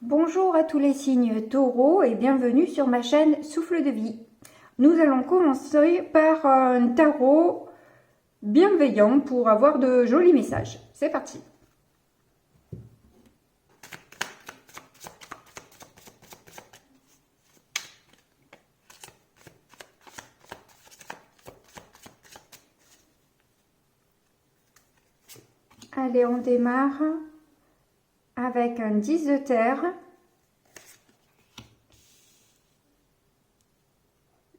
Bonjour à tous les signes taureaux et bienvenue sur ma chaîne Souffle de vie. Nous allons commencer par un tarot bienveillant pour avoir de jolis messages. C'est parti. Allez, on démarre avec un 10 de terre.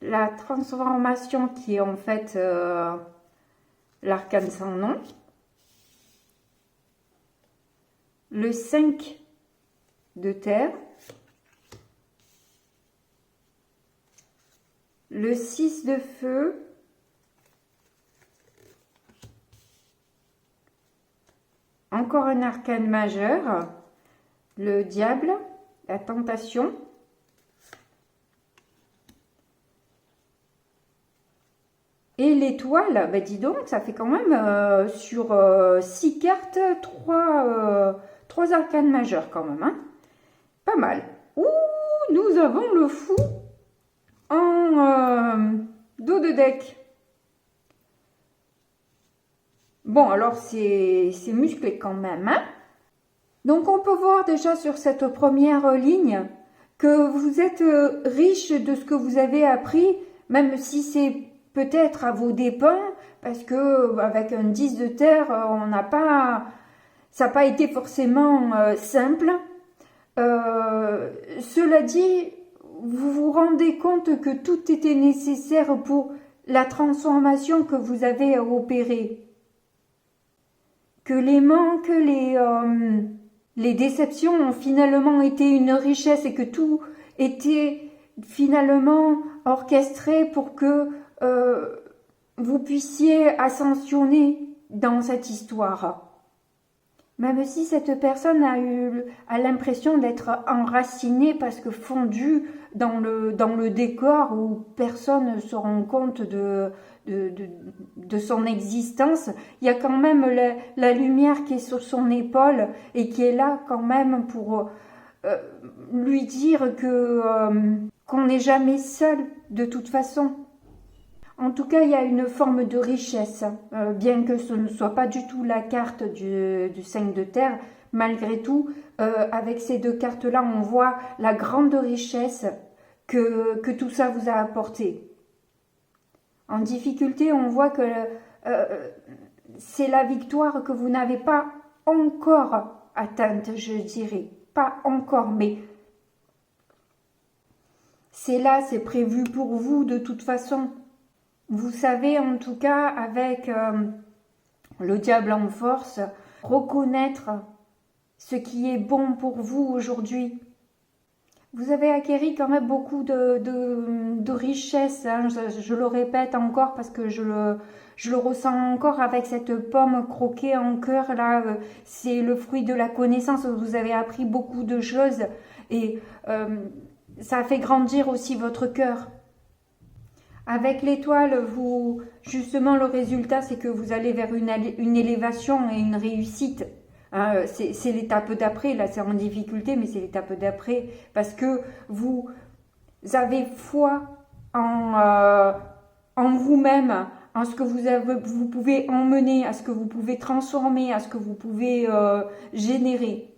La transformation qui est en fait l'arcane sans nom. Le 5 de terre. Le 6 de feu. Encore un arcane majeur, le diable, la tentation. Et l'étoile, ben dis donc, ça fait quand même sur 6 cartes, 3 arcanes majeurs quand même. Hein. Pas mal. Ouh, nous avons le fou en dos de deck. Bon, alors c'est musclé quand même. Hein. Donc on peut voir déjà sur cette première ligne que vous êtes riche de ce que vous avez appris, même si c'est peut-être à vos dépens, parce que avec un 10 de terre, on n'a pas, ça n'a pas été forcément simple. Cela dit, vous vous rendez compte que tout était nécessaire pour la transformation que vous avez opérée. Que les manques, les déceptions ont finalement été une richesse et que tout était finalement orchestré pour que vous puissiez ascensionner dans cette histoire. Même si cette personne a l'impression d'être enracinée parce que fondue dans le décor où personne ne se rend compte de son existence, il y a quand même la lumière qui est sur son épaule et qui est là quand même pour lui dire qu'on n'est jamais seul de toute façon. En tout cas, il y a une forme de richesse, bien que ce ne soit pas du tout la carte du 5 de terre. Malgré tout, avec ces deux cartes-là, on voit la grande richesse que tout ça vous a apporté. En difficulté, on voit que c'est la victoire que vous n'avez pas encore atteinte, je dirais. Pas encore, mais c'est là, c'est prévu pour vous de toute façon. Vous savez en tout cas avec le diable en force, reconnaître ce qui est bon pour vous aujourd'hui. Vous avez acquéri quand même beaucoup de richesse, hein. Je le répète encore parce que je le ressens encore avec cette pomme croquée en cœur là. C'est le fruit de la connaissance, vous avez appris beaucoup de choses et ça a fait grandir aussi votre cœur. Avec l'étoile, justement, le résultat, c'est que vous allez vers une élévation et une réussite. Hein, c'est l'étape d'après, là c'est en difficulté, mais c'est l'étape d'après, parce que vous avez foi en vous-même, en ce que vous pouvez emmener, à ce que vous pouvez transformer, à ce que vous pouvez générer.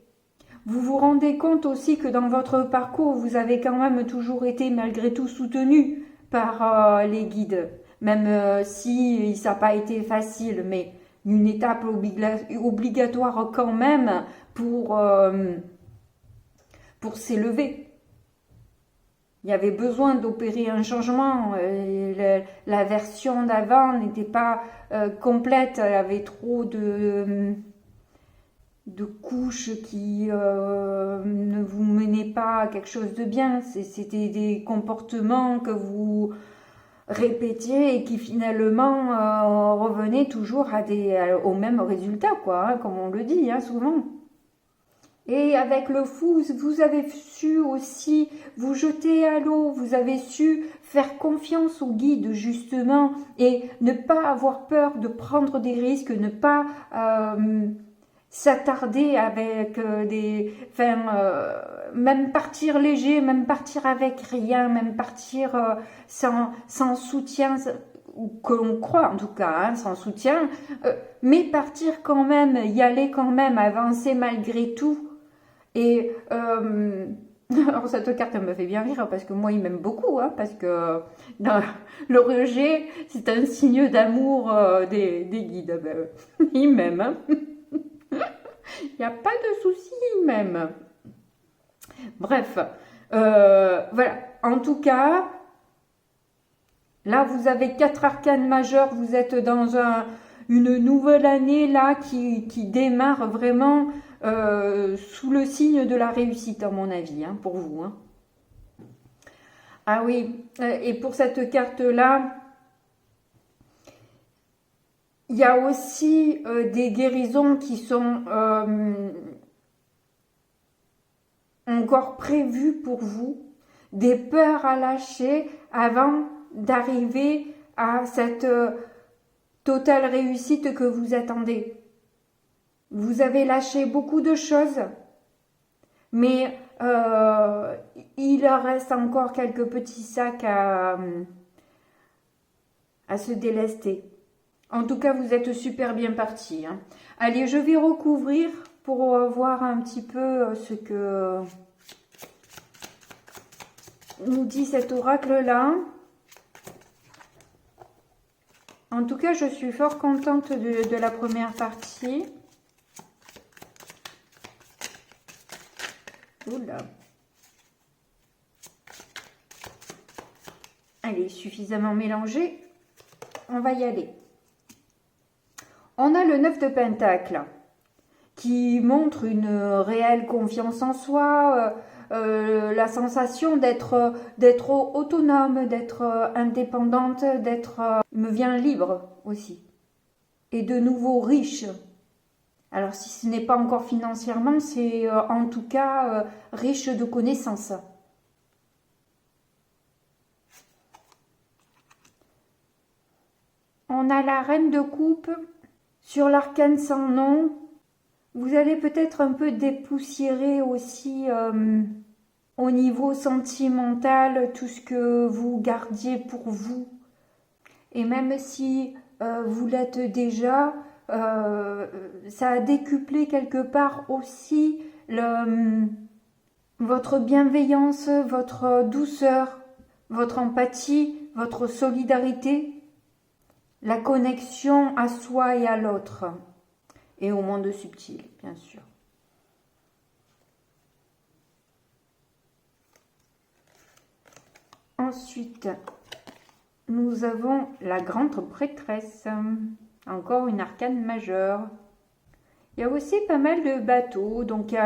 Vous vous rendez compte aussi que dans votre parcours, vous avez quand même toujours été malgré tout soutenu par les guides, même si ça n'a pas été facile, mais une étape obligatoire quand même pour s'élever. Il y avait besoin d'opérer un changement. La version d'avant n'était pas complète, elle avait trop de couches qui ne vous menaient pas à quelque chose de bien. C'était des comportements que vous répétiez et qui finalement revenaient toujours au même résultat, quoi, hein, comme on le dit hein, souvent. Et avec le fou, vous avez su aussi vous jeter à l'eau, vous avez su faire confiance au guide justement et ne pas avoir peur de prendre des risques, ne pas s'attarder avec même partir léger, même partir avec rien, même partir sans soutien, ou que l'on croit en tout cas, hein, sans soutien, mais partir quand même, y aller quand même, avancer malgré tout. Et alors cette carte elle me fait bien rire parce que moi il m'aime beaucoup, hein, parce que dans le rejet c'est un signe d'amour des guides. Ben, il m'aime, hein. Il n'y a pas de souci, il m'aime. Bref, voilà. En tout cas, là vous avez 4 arcanes majeurs, vous êtes dans une nouvelle année là qui démarre vraiment sous le signe de la réussite, à mon avis, hein, pour vous. Hein. Ah oui, et pour cette carte-là, il y a aussi des guérisons qui sont encore prévues pour vous, des peurs à lâcher avant d'arriver à cette totale réussite que vous attendez. Vous avez lâché beaucoup de choses, mais il reste encore quelques petits sacs à se délester. En tout cas, vous êtes super bien parti. Hein. Allez, je vais recouvrir pour voir un petit peu ce que nous dit cet oracle-là. En tout cas, je suis fort contente de la première partie. Oula. Allez, suffisamment mélangé. On va y aller. On a le 9 de Pentacle qui montre une réelle confiance en soi, la sensation d'être autonome, d'être indépendante, d'être me vient libre aussi. Et de nouveau riche. Alors si ce n'est pas encore financièrement, c'est en tout cas riche de connaissances. On a la reine de coupe. Sur l'arcane sans nom, vous allez peut-être un peu dépoussiérer aussi au niveau sentimental tout ce que vous gardiez pour vous. Et même si vous l'êtes déjà, ça a décuplé quelque part aussi votre bienveillance, votre douceur, votre empathie, votre solidarité. La connexion à soi et à l'autre, et au monde subtil, bien sûr. Ensuite, nous avons la grande prêtresse, encore une arcane majeure. Il y a aussi pas mal de bateaux, donc il y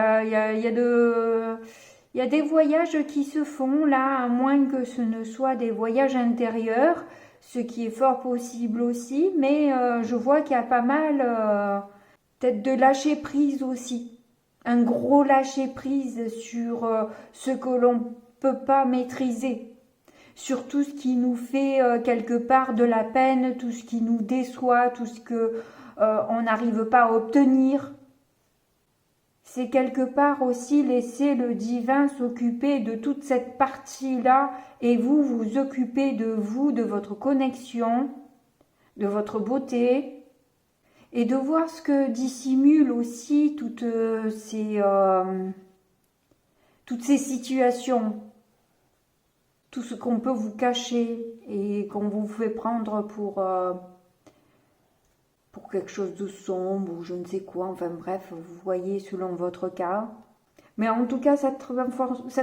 a des voyages qui se font là, à moins que ce ne soit des voyages intérieurs, ce qui est fort possible aussi, mais je vois qu'il y a pas mal peut-être de lâcher prise aussi. Un gros lâcher prise sur ce que l'on ne peut pas maîtriser. Sur tout ce qui nous fait quelque part de la peine, tout ce qui nous déçoit, tout ce que on n'arrive pas à obtenir. C'est quelque part aussi laisser le divin s'occuper de toute cette partie-là et vous vous occupez de vous, de votre connexion, de votre beauté et de voir ce que dissimule aussi toutes ces situations, tout ce qu'on peut vous cacher et qu'on vous fait prendre pour quelque chose de sombre ou je ne sais quoi, enfin bref, vous voyez selon votre cas. Mais en tout cas, cette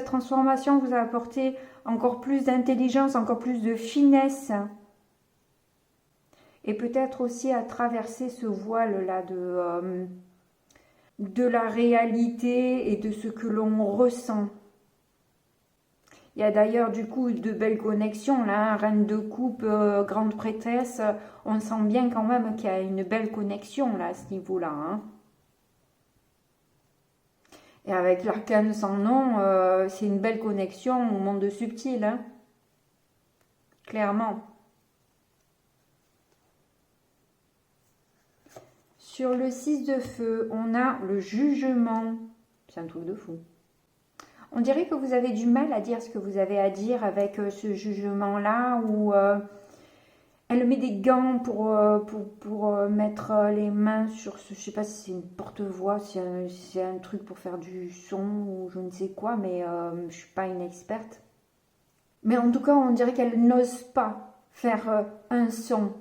transformation vous a apporté encore plus d'intelligence, encore plus de finesse. Et peut-être aussi à traverser ce voile-là de la réalité et de ce que l'on ressent. Il y a d'ailleurs du coup de belles connexions là, hein, reine de coupe, grande prêtresse, on sent bien quand même qu'il y a une belle connexion là à ce niveau-là. Hein. Et avec l'arcane sans nom, c'est une belle connexion au monde subtil, hein. Clairement. Sur le 6 de feu, on a le jugement. C'est un truc de fou. On dirait que vous avez du mal à dire ce que vous avez à dire avec ce jugement-là, où elle met des gants pour mettre les mains sur ce... Je sais pas si c'est une porte-voix, si c'est un truc pour faire du son ou je ne sais quoi, mais je suis pas une experte. Mais en tout cas, on dirait qu'elle n'ose pas faire un son.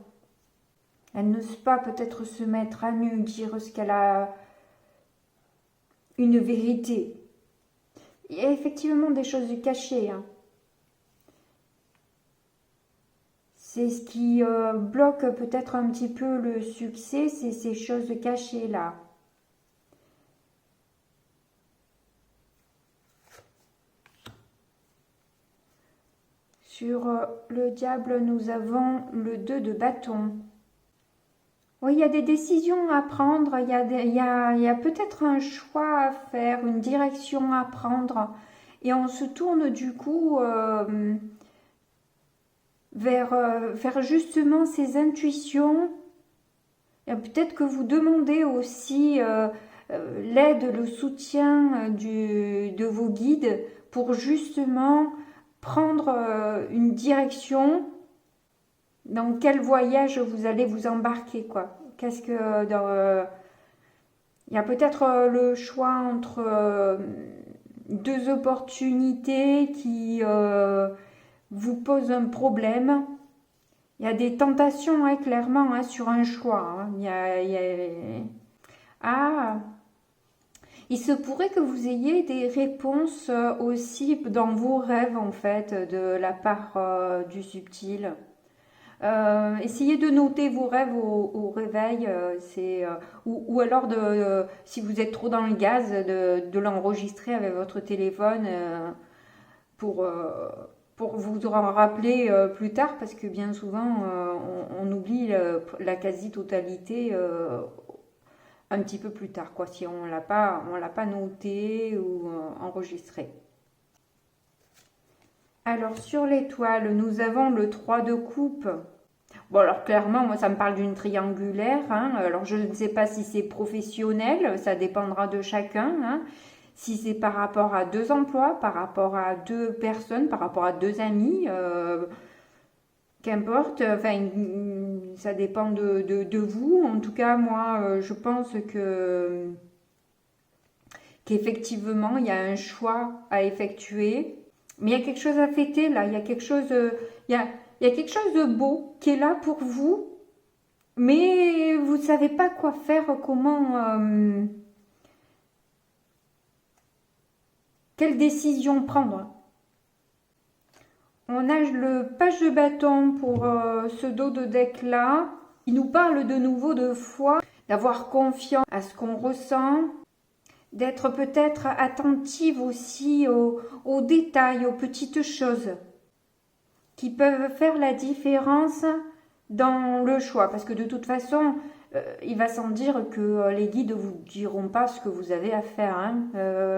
Elle n'ose pas peut-être se mettre à nu, dire ce qu'elle a... Une vérité. Il y a effectivement des choses cachées. Hein. C'est ce qui bloque peut-être un petit peu le succès, c'est ces choses cachées-là. Sur le diable, nous avons le 2 de bâton. Oui, il y a des décisions à prendre, il y a peut-être un choix à faire, une direction à prendre. Et on se tourne du coup vers justement ces intuitions. Peut-être que vous demandez aussi l'aide, le soutien de vos guides pour justement prendre une direction. Dans quel voyage vous allez vous embarquer, quoi. Qu'est-ce que... il y a peut-être le choix entre deux opportunités qui vous posent un problème. Il y a des tentations, hein, clairement, hein, sur un choix. Hein. Ah, il se pourrait que vous ayez des réponses aussi dans vos rêves, en fait, de la part du subtil. Essayez de noter vos rêves au réveil, ou alors si vous êtes trop dans le gaz, de l'enregistrer avec votre téléphone pour vous en rappeler plus tard, parce que bien souvent on oublie la quasi-totalité un petit peu plus tard, quoi, si on l'a pas noté ou enregistré. Alors sur l'étoile, nous avons le 3 de coupe. Bon, alors clairement, moi ça me parle d'une triangulaire. Hein. Alors je ne sais pas si c'est professionnel, ça dépendra de chacun. Hein. Si c'est par rapport à 2 emplois, par rapport à 2 personnes, par rapport à 2 amis, qu'importe. Enfin, ça dépend de vous. En tout cas, moi, je pense qu'effectivement, il y a un choix à effectuer. Mais il y a quelque chose à fêter là, il y a quelque chose, il y a quelque chose de beau qui est là pour vous, mais vous ne savez pas quoi faire, comment, quelle décision prendre. On a le page de bâton pour ce dos de deck là. Il nous parle de nouveau de foi, d'avoir confiance à ce qu'on ressent, d'être peut-être attentive aussi aux détails, aux petites choses qui peuvent faire la différence dans le choix. Parce que de toute façon, il va sans dire que les guides ne vous diront pas ce que vous avez à faire. Hein.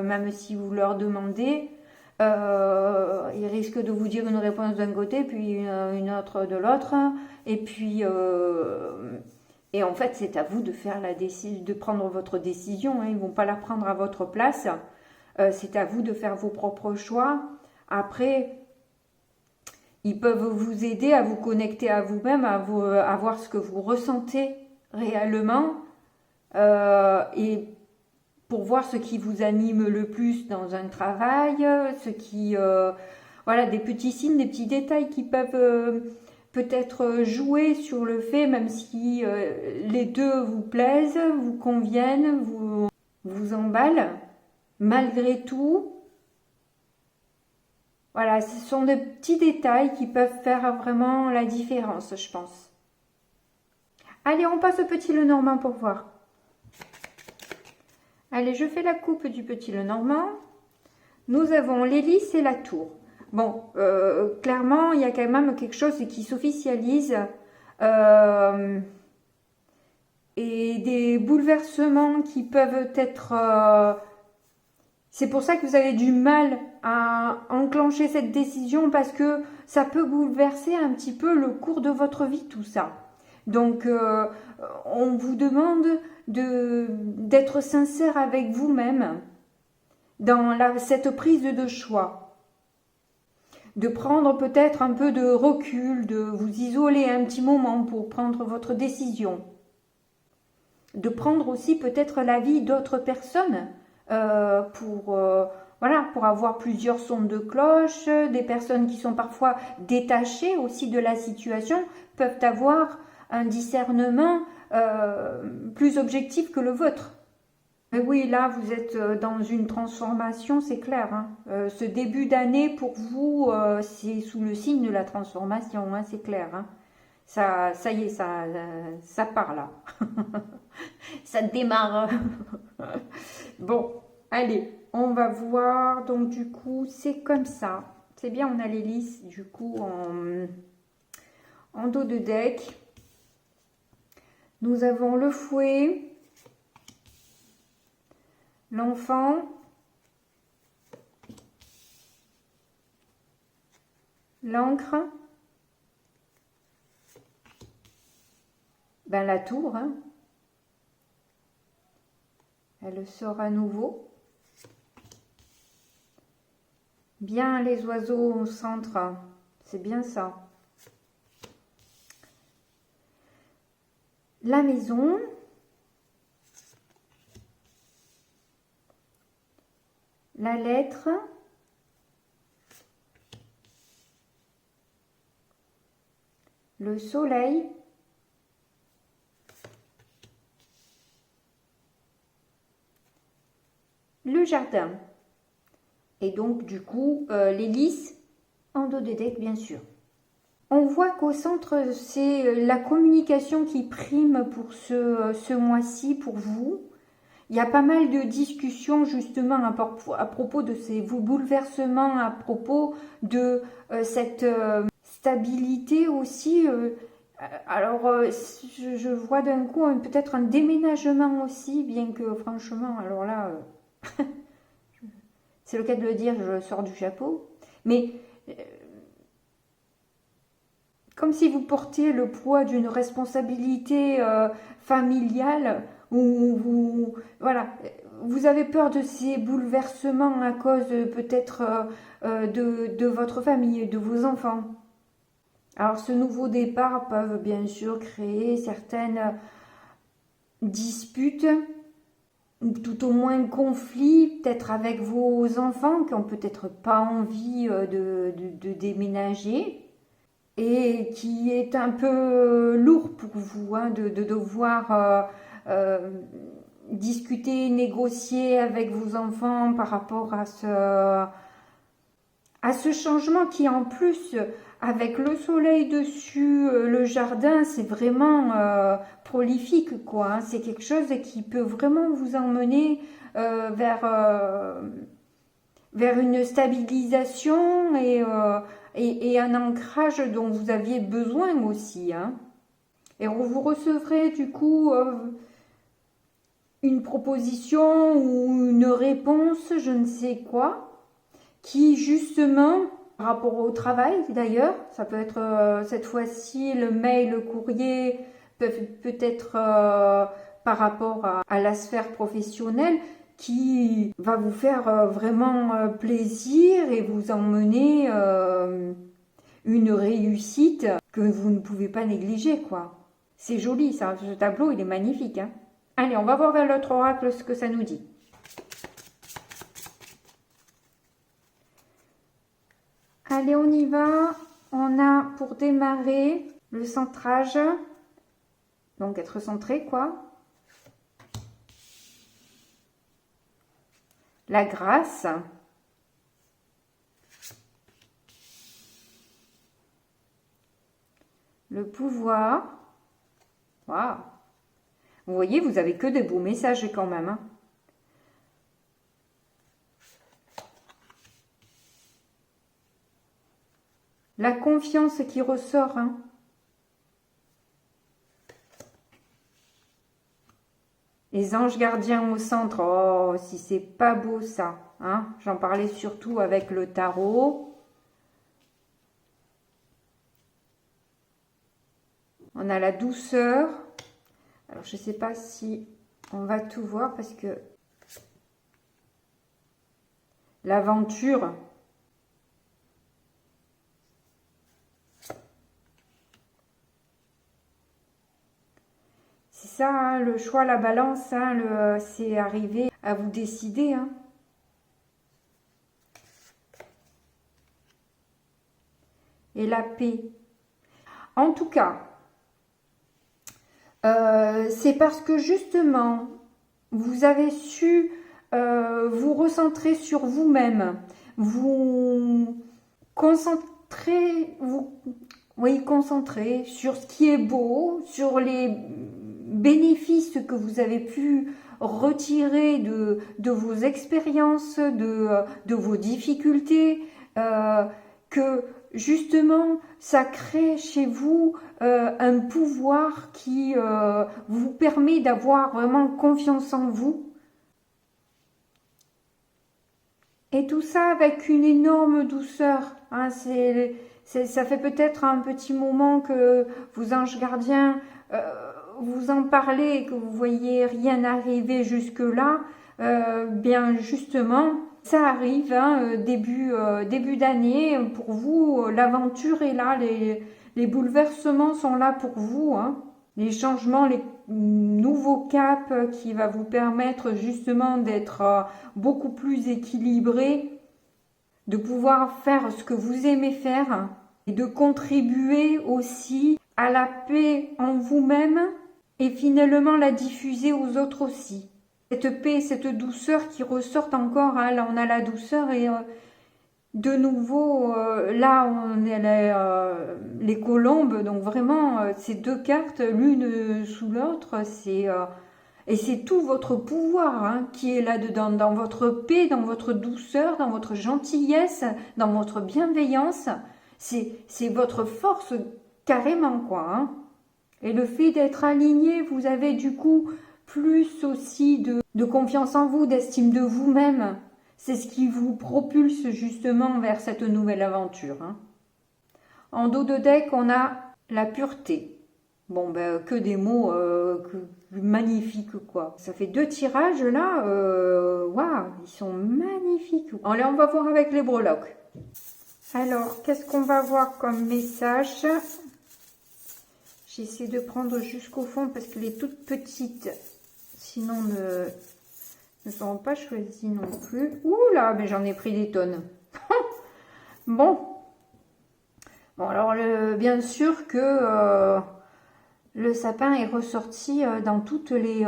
Même si vous leur demandez, ils risquent de vous dire une réponse d'un côté, puis une autre de l'autre. Et puis... Et en fait, c'est à vous de faire de prendre votre décision. Hein. Ils ne vont pas la prendre à votre place. C'est à vous de faire vos propres choix. Après, ils peuvent vous aider à vous connecter à vous-même, à voir ce que vous ressentez réellement. Et pour voir ce qui vous anime le plus dans un travail. Voilà, des petits signes, des petits détails qui peuvent... peut-être jouer sur le fait, même si les deux vous plaisent, vous conviennent, vous emballent, malgré tout. Voilà, ce sont des petits détails qui peuvent faire vraiment la différence, je pense. Allez, on passe au petit Lenormand pour voir. Allez, je fais la coupe du petit Lenormand. Nous avons l'hélice et la tour. Bon, clairement, il y a quand même quelque chose qui s'officialise et des bouleversements qui peuvent être... c'est pour ça que vous avez du mal à enclencher cette décision parce que ça peut bouleverser un petit peu le cours de votre vie, tout ça. Donc, on vous demande d'être sincère avec vous-même dans cette prise de choix. De prendre peut-être un peu de recul, de vous isoler un petit moment pour prendre votre décision. De prendre aussi peut-être l'avis d'autres personnes pour avoir plusieurs sons de cloche. Des personnes qui sont parfois détachées aussi de la situation peuvent avoir un discernement plus objectif que le vôtre. Mais oui, là, vous êtes dans une transformation, c'est clair. Hein. Ce début d'année, pour vous, c'est sous le signe de la transformation, hein, c'est clair. Hein. Ça y est, ça part là. Ça démarre. Bon, allez, on va voir. Donc, du coup, c'est comme ça. C'est bien, on a les listes, du coup, en dos de deck. Nous avons le fouet. L'enfant, l'encre, ben la tour, hein. Elle sort à nouveau. Bien les oiseaux au centre, c'est bien ça. La maison. La lettre, le soleil, le jardin. Et donc, du coup, l'hélice en dos de deck, bien sûr. On voit qu'au centre, c'est la communication qui prime pour ce mois-ci, pour vous. Il y a pas mal de discussions justement à propos de ces bouleversements, à propos de cette stabilité aussi. Je vois d'un coup peut-être un déménagement aussi, bien que franchement, alors là, c'est le cas de le dire, je sors du chapeau. Mais comme si vous portiez le poids d'une responsabilité familiale, où vous avez peur de ces bouleversements à cause peut-être de votre famille, de vos enfants. Alors ce nouveau départ peut bien sûr créer certaines disputes, tout au moins conflits, peut-être avec vos enfants qui n'ont peut-être pas envie de déménager. Et qui est un peu lourd pour vous, hein, de devoir discuter, négocier avec vos enfants par rapport à ce changement qui en plus, avec le soleil dessus, le jardin, c'est vraiment prolifique, quoi. Hein. C'est quelque chose qui peut vraiment vous emmener vers une stabilisation et un ancrage dont vous aviez besoin aussi. Hein. Et vous recevrez du coup une proposition ou une réponse, je ne sais quoi, qui justement, par rapport au travail d'ailleurs, ça peut être cette fois-ci le mail, le courrier, peut-être par rapport à la sphère professionnelle, qui va vous faire vraiment plaisir et vous emmener une réussite que vous ne pouvez pas négliger, quoi. C'est joli, ça, ce tableau, il est magnifique. Hein. Allez, on va voir vers l'autre oracle ce que ça nous dit. Allez, on y va. On a pour démarrer le centrage, donc être centré, quoi. La grâce, le pouvoir. Waouh! Vous voyez, vous avez que des beaux messages quand même. Hein. La confiance qui ressort. Hein. Les anges gardiens au centre. Oh, si c'est pas beau ça. Hein. J'en parlais surtout avec le tarot. On a la douceur. Alors, je ne sais pas si On va tout voir parce que l'aventure, c'est ça, hein, le choix, la balance, hein, c'est arriver à vous décider. Hein. Et la paix. En tout cas, c'est parce que justement, vous avez su vous recentrer sur vous-même, vous concentrer, concentrer sur ce qui est beau, sur les bénéfices que vous avez pu retirer de vos expériences, de vos difficultés, que justement ça crée chez vous un pouvoir qui vous permet d'avoir vraiment confiance en vous. Et tout ça avec une énorme douceur. Hein, ça fait peut-être un petit moment que vos anges gardiens vous en parlez et que vous voyez rien arriver jusque-là. Bien justement, ça arrive, hein, début d'année. Pour vous, l'aventure est là, les bouleversements sont là pour vous. Hein. Les changements, les nouveaux caps qui va vous permettre justement d'être beaucoup plus équilibré, de pouvoir faire ce que vous aimez faire et de contribuer aussi à la paix en vous-même et finalement la diffuser aux autres aussi. Cette paix, cette douceur qui ressortent encore, hein, là on a la douceur et de nouveau, là on est les colombes, donc vraiment ces deux cartes, l'une sous l'autre, et c'est tout votre pouvoir hein, qui est là-dedans, dans votre paix, dans votre douceur, dans votre gentillesse, dans votre bienveillance, c'est votre force carrément quoi. Hein. Et le fait d'être aligné, vous avez du coup plus aussi de confiance en vous, d'estime de vous-même. C'est ce qui vous propulse justement vers cette nouvelle aventure. Hein. En dos de deck, on a la pureté. Bon, ben, que des mots magnifiques, quoi. Ça fait 2 tirages, là. Waouh, ils sont magnifiques. Allez, on va voir avec les breloques. Alors, qu'est-ce qu'on va voir comme message? J'essaie de prendre jusqu'au fond parce que les toutes petites, sinon ne seront pas choisies non plus. Ouh là, mais j'en ai pris des tonnes. Bon. Bon, alors, bien sûr que le sapin est ressorti dans toutes les...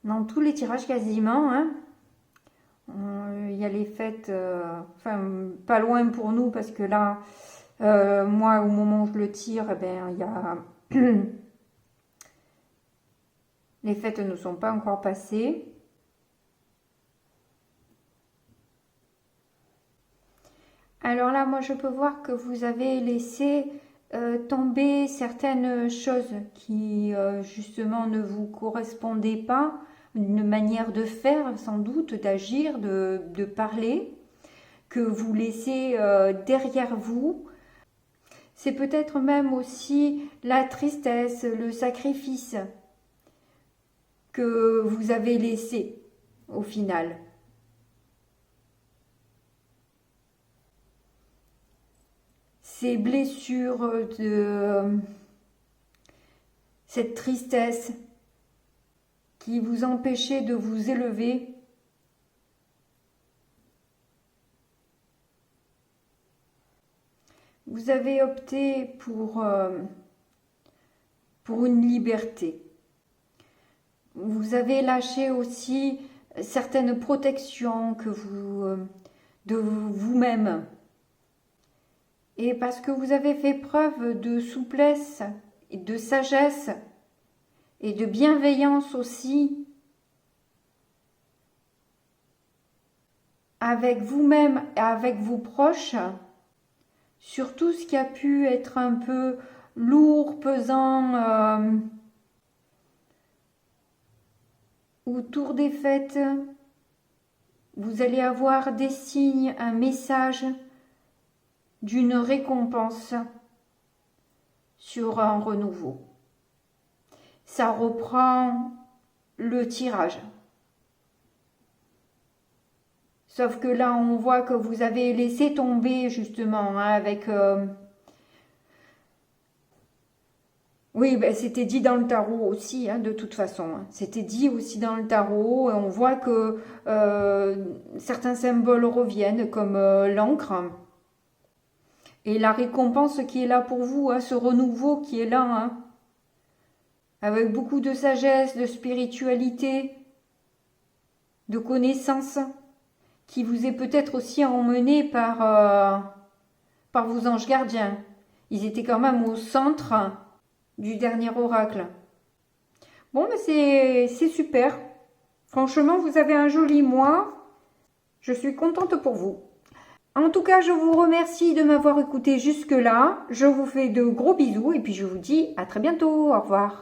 dans tous les tirages quasiment. Hein. Il y a les fêtes, enfin, pas loin pour nous parce que là, moi, au moment où je le tire, eh ben, il y a... Les fêtes ne sont pas encore passées. Alors là, moi, je peux voir que vous avez laissé tomber certaines choses qui, justement, ne vous correspondaient pas. Une manière de faire, sans doute, d'agir, de parler, que vous laissez derrière vous. C'est peut-être même aussi la tristesse, le sacrifice que vous avez laissé au final. Ces blessures, cette tristesse qui vous empêchait de vous élever. Vous avez opté pour une liberté. Vous avez lâché aussi certaines protections que de vous-même. Et parce que vous avez fait preuve de souplesse, et de sagesse et de bienveillance aussi avec vous-même et avec vos proches, sur tout ce qui a pu être un peu lourd, pesant, autour des fêtes, vous allez avoir des signes, un message d'une récompense sur un renouveau. ça reprend le tirage. Sauf que là, on voit que vous avez laissé tomber justement avec... Oui, ben, c'était dit dans le tarot aussi, de toute façon. C'était dit aussi dans le tarot. Et on voit que certains symboles reviennent, comme l'encre. Et la récompense qui est là pour vous, ce renouveau qui est là. Avec beaucoup de sagesse, de spiritualité, de connaissance, qui vous est peut-être aussi emmené par vos anges gardiens. Ils étaient quand même au centre du dernier oracle. Bon, mais c'est super. Franchement, vous avez un joli mois. Je suis contente pour vous. En tout cas, je vous remercie de m'avoir écouté jusque-là. Je vous fais de gros bisous et puis je vous dis à très bientôt. Au revoir.